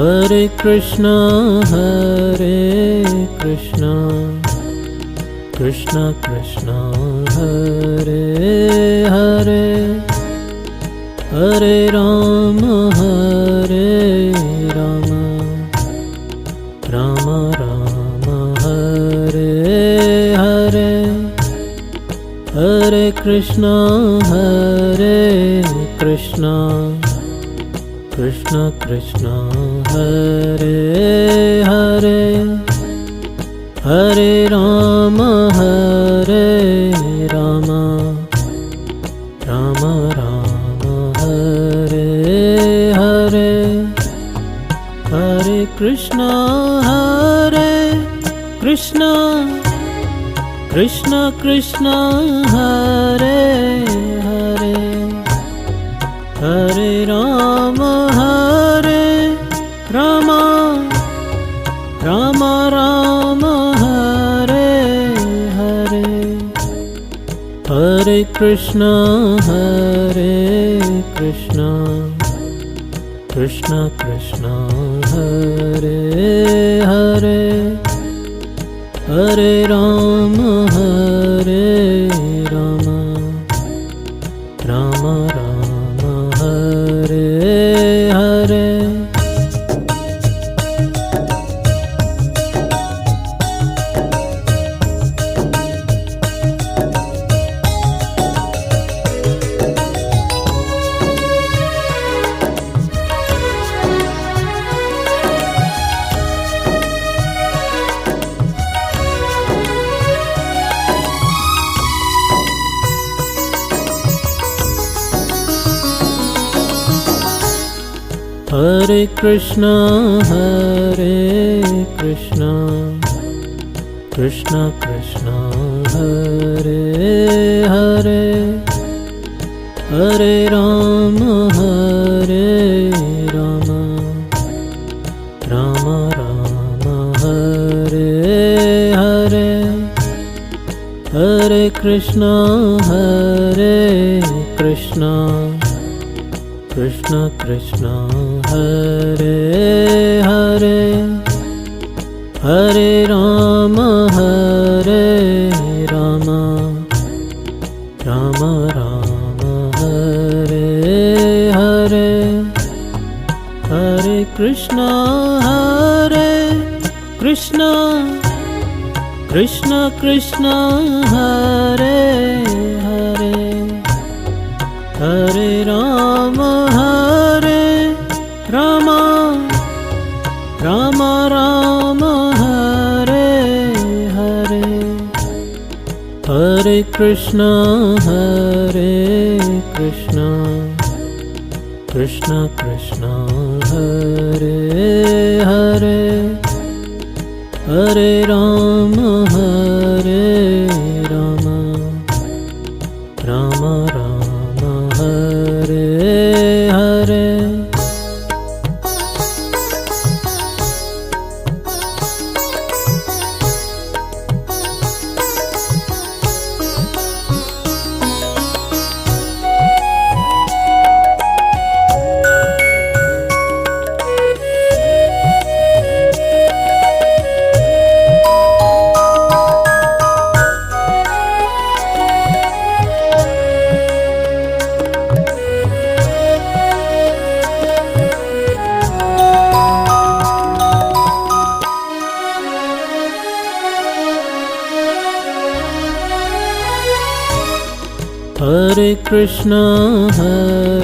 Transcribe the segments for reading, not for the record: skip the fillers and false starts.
Hare Krishna, Krishna Krishna, Hare Hare, Hare Rama, Rama Rama, Hare Hare, Hare Krishna, Krishna Krishna, Hare Hare, Hare Rama, Rama Rama, Hare Hare, Hare Krishna, Krishna Krishna, Hare Hare, Hare Rama, Rama Rama, Hare Hare, Hare Krishna, Krishna Krishna, Hare Hare, Hare Rama, Rama Rama, Hare Hare. Hare Krishna, Krishna Krishna, Hare Hare, Hare Rama, Rama Rama, Hare Hare, Hare Krishna, Krishna Krishna, Hare Hare, Hare Rama, Rama Rama, Hare Hare, Hare Krishna, Krishna Krishna, Hare Hare, Hare Rama, Rama Rama, Hare Hare, Hare Krishna, Krishna Krishna, Hare Hare, Hare Rama, Rama Rama, Hare Hare.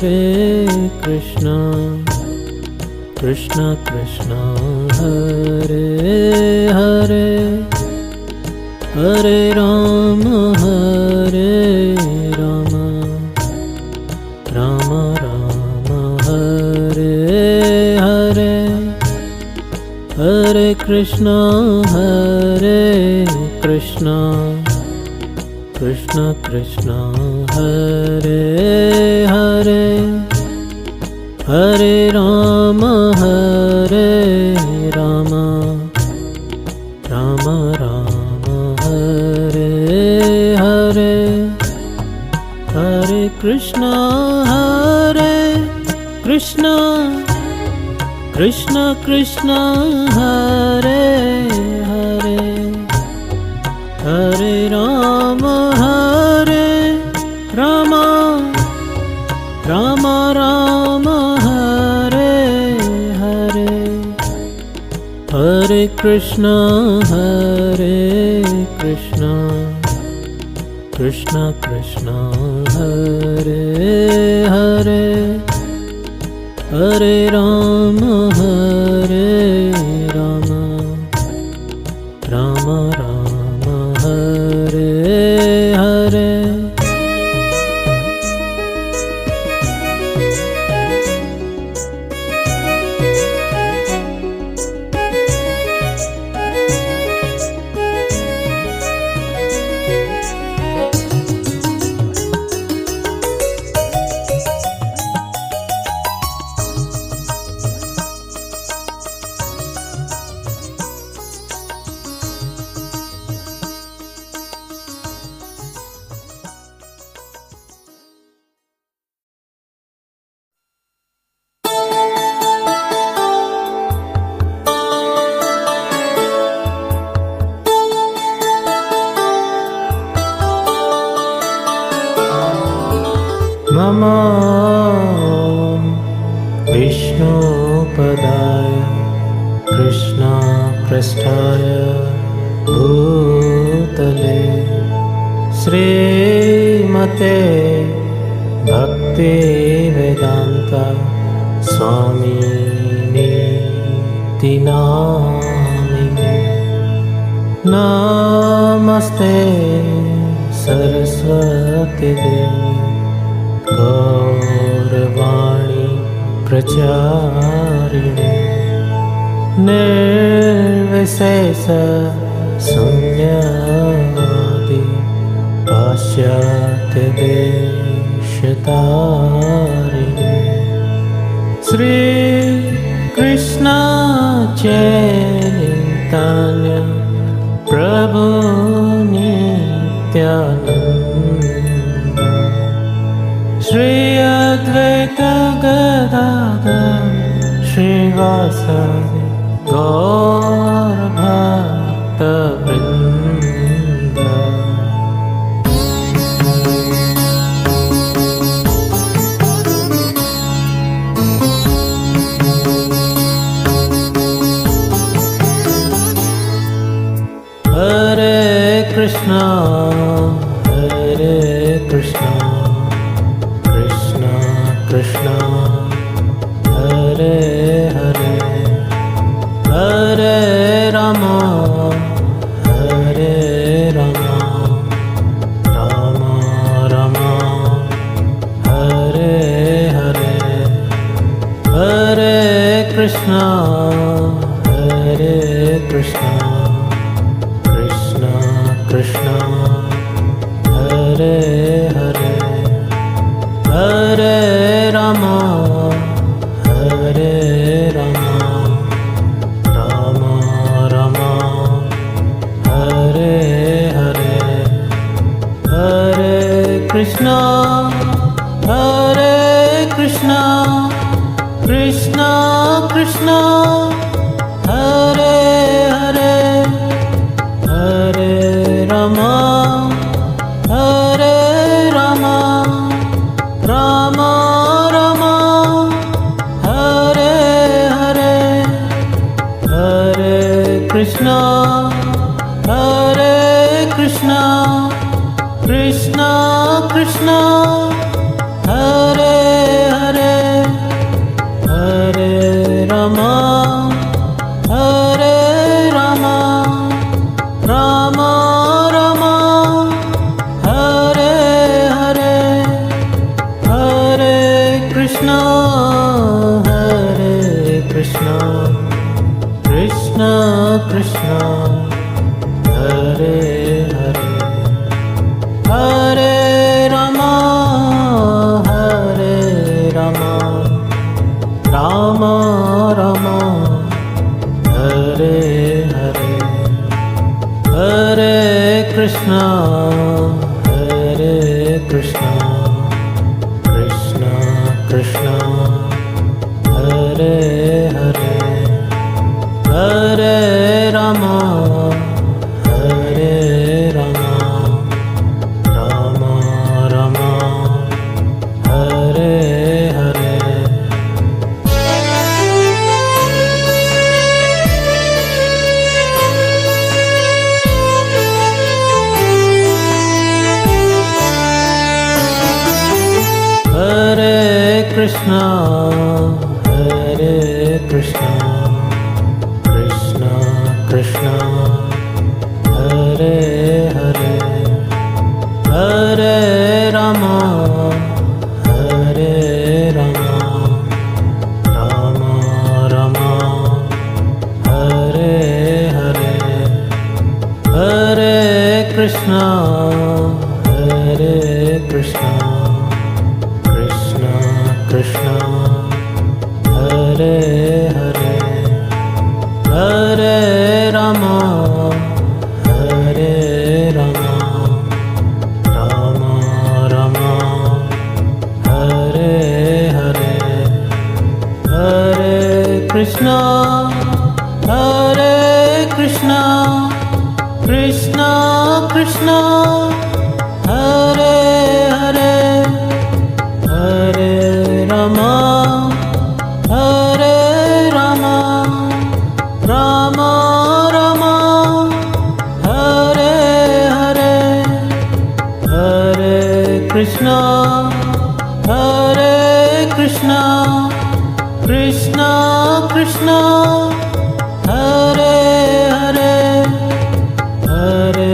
Hare Krishna, Krishna Krishna, Hare Hare, Hare Rama, Rama Rama, Hare Hare, Hare Krishna, Krishna Krishna, Hare Hare, Hare Rama, Rama Rama, Hare Hare, Hare Krishna, Krishna Krishna Krishna Hare Hare Hare Rama Rama Rama Hare Hare Hare Krishna Krishna Krishna Hare Hare Hare Rama Rama Rama Hare Hare Namo Vishnupadaya Krishna Prasthaya Bhutale Srimate Bhakti Vedanta Swamini Namine Namaste Saraswati Devi Gaurvani Pracharine Nirvisesa Sunyavadi Pasyate Deshatarine Sri Krishna Chaitanya Prabhu Nityananda Shri Advaita Gadadhar Srivasadi Gaur Bhakta Vrinda Hare Krishna Krishna Hare Hare Hare Rama Rama Rama Hare Hare Hare Krishna Krishna Krishna Hare Hare Hare Rama Rama Rama Hare Hare Hare Krishna Krishna Krishna Hare Hare Hare Rama Rama Rama Hare Hare Hare Krishna Krishna Krishna Hare Hare Hare Rama Rama Rama Hare Hare Hare Krishna Krishna Hare Hare Hare Rama Rama Rama Hare Hare Hare Krishna Krishna Hare Hare Krishna, Hare Krishna, Krishna Krishna, Hare Hare, Hare Rama, Hare Rama, Rama Rama, Hare Hare, Hare Krishna, Hare Krishna, Krishna Krishna, Hare Hare, Hare Rama, Hare Rama, Rama Rama, Hare Hare, Hare Krishna, Hare Krishna, Krishna Krishna, Hare Hare, Hare Rama, Hare Rama, Rama Rama, Hare Hare, Hare Krishna, Hare Krishna, Krishna Krishna, Hare Hare, Hare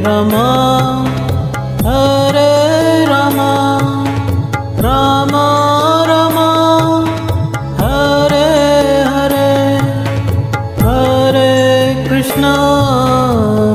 Rama, Hare Rama, Rama Rama, Hare Hare, Hare Krishna,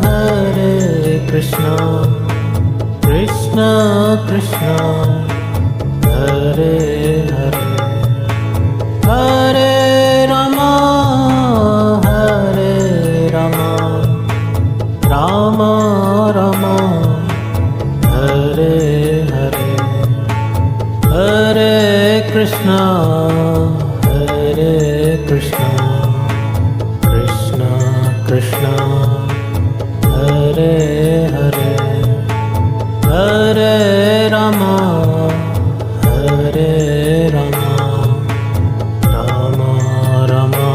Hare Krishna, Krishna Krishna, Hare Hare, Hare Rama, Hare Rama, Rama Rama, Hare Hare, Hare Krishna, Hare Krishna, Krishna Krishna, Hare Hare, Hare Rama, Hare Rama, Rama Rama,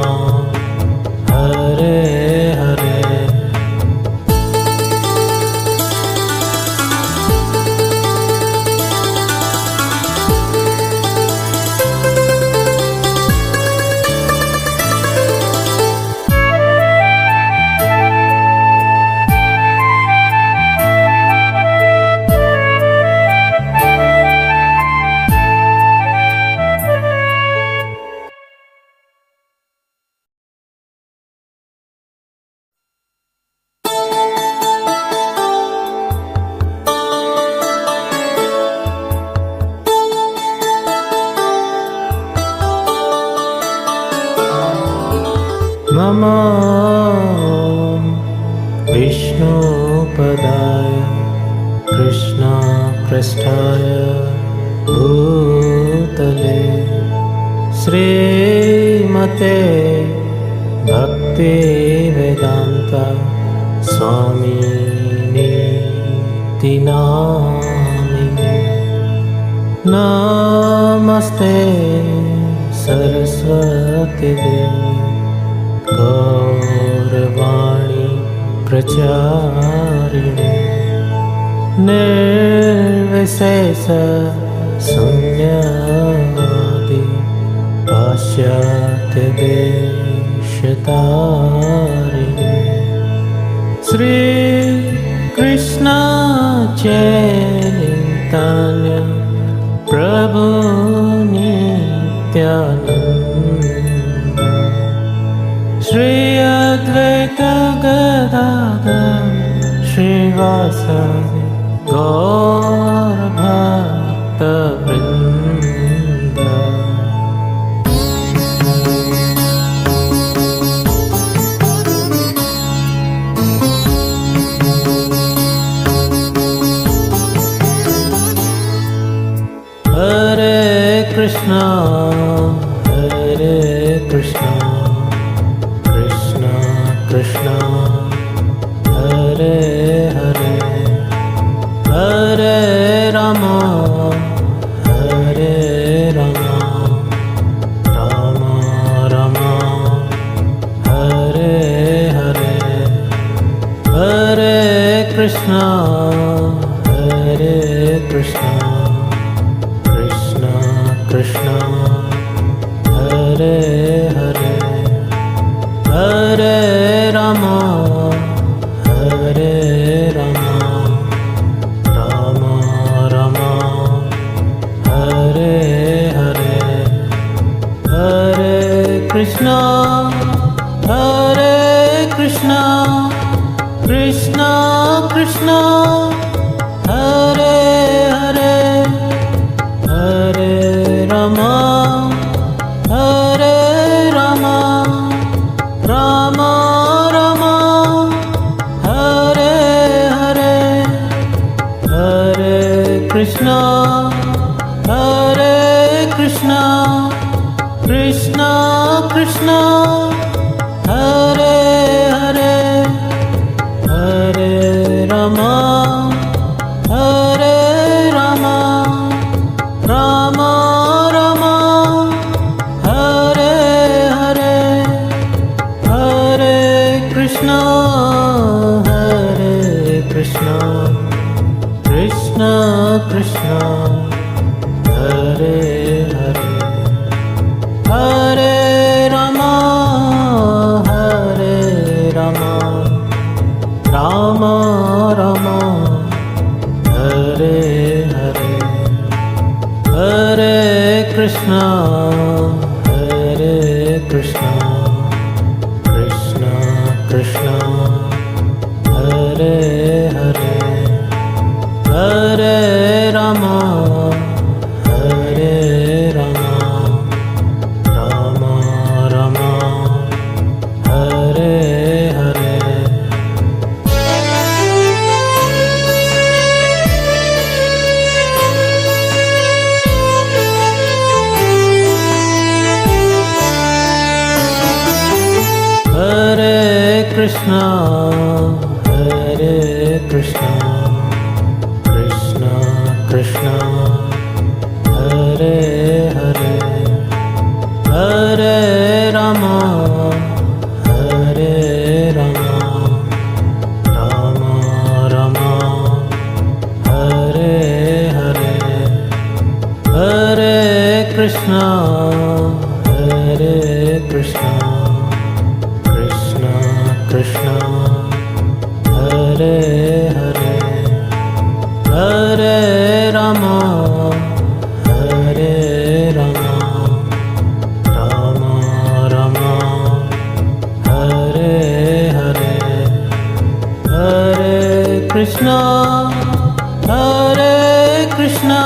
Hare Hare. Namo Vishnupadaya Krishna Prasthaya Bhutale Srimate Bhakti Vedanta Swami Niti Namine Namaste Saraswati Devi Gaurvani Pracharine Nirvisesa Sunyavadi Pasyatya Deshatarine Sri Krishna Chaitanya Prabhu Nityananda Shri Advaita Gadadhar Srivasadi Gaur Bhakta Vrinda. Hare Krishna, Hare Krishna, Krishna Krishna, Hare Hare, Hare Rama, Hare Rama, Rama Rama, Hare Hare, Hare Krishna, Hare Krishna, Krishna Krishna, Hare Hare, Hare Rama, Hare Rama, Rama Rama, Hare Hare, Hare Krishna, Hare Krishna, Krishna Krishna, Hare Hare, Hare Rama, Hare Rama, Rama Rama, Hare Hare, Hare Krishna, Hare Krishna, Krishna Krishna, Hare Hare, Hare Rama, Hare Rama, Rama Rama, Hare Hare, Hare Krishna, Hare Krishna, Krishna Krishna, Hare Hare, Hare Rama, Hare Rama, Rama Rama, Hare Hare, Hare Krishna, Hare Krishna, Krishna Krishna, Hare Hare, Hare Rama, Hare Rama, Rama Rama, Hare Hare. Hare Krishna, Hare Krishna, Krishna Krishna, Hare Hare, Hare Rama, Hare Rama, Rama Rama, Hare Hare, Hare Krishna, Hare Krishna, Krishna Krishna, Hare Hare, Hare Rama, Hare Rama, Rama Rama, Hare Hare, Hare Krishna, Hare Krishna,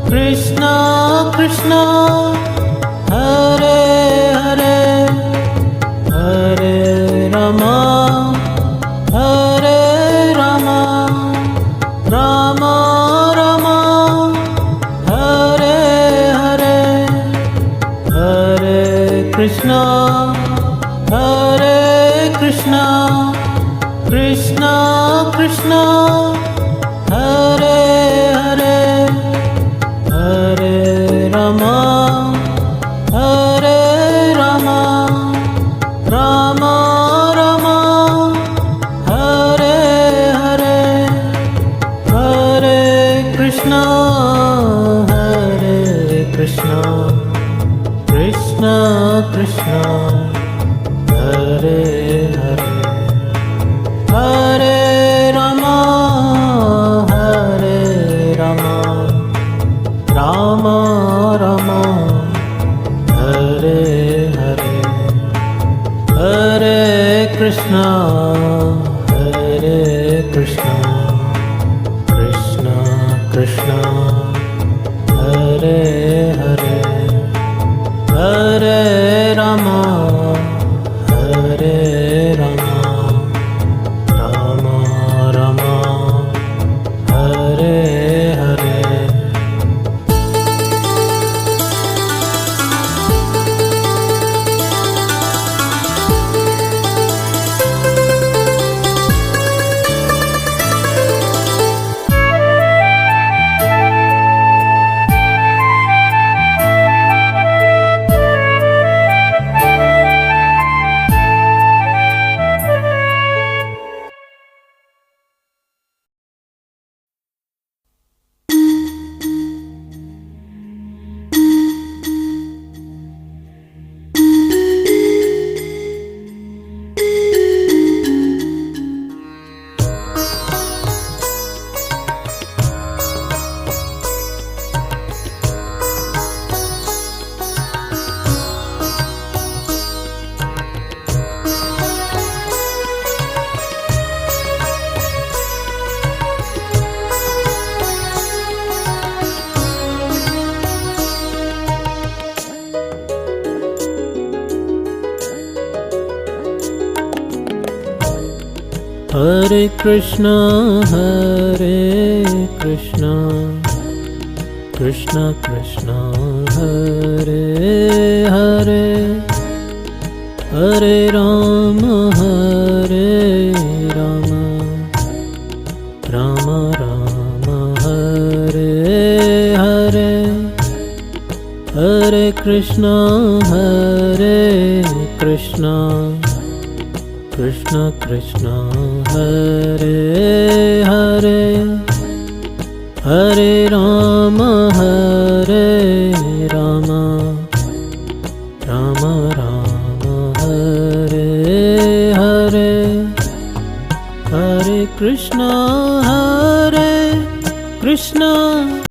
Krishna Krishna, Hare Hare, Hare Rama, Hare Rama, Rama Rama, Hare Hare, Hare Krishna, Hare Krishna, Krishna Krishna, Hare Hare, Hare Rama, Hare Rama, Rama Rama, Hare Hare, Hare Krishna, Hare Krishna, Krishna Krishna, Hare Hare, Hare Rama, Hare Rama, Rama Rama, Hare Hare, Hare Krishna, Hare Krishna, Krishna Krishna, Hare Hare, Hare Rama, Hare Rama, Rama Rama, Hare Hare. Hare Krishna, Krishna Krishna, Hare Hare, Hare Rama, Rama Rama, Hare Hare, Hare Krishna, Krishna Krishna, Hare Hare, Hare Rama, Rama Rama, Hare Hare, Hare Krishna,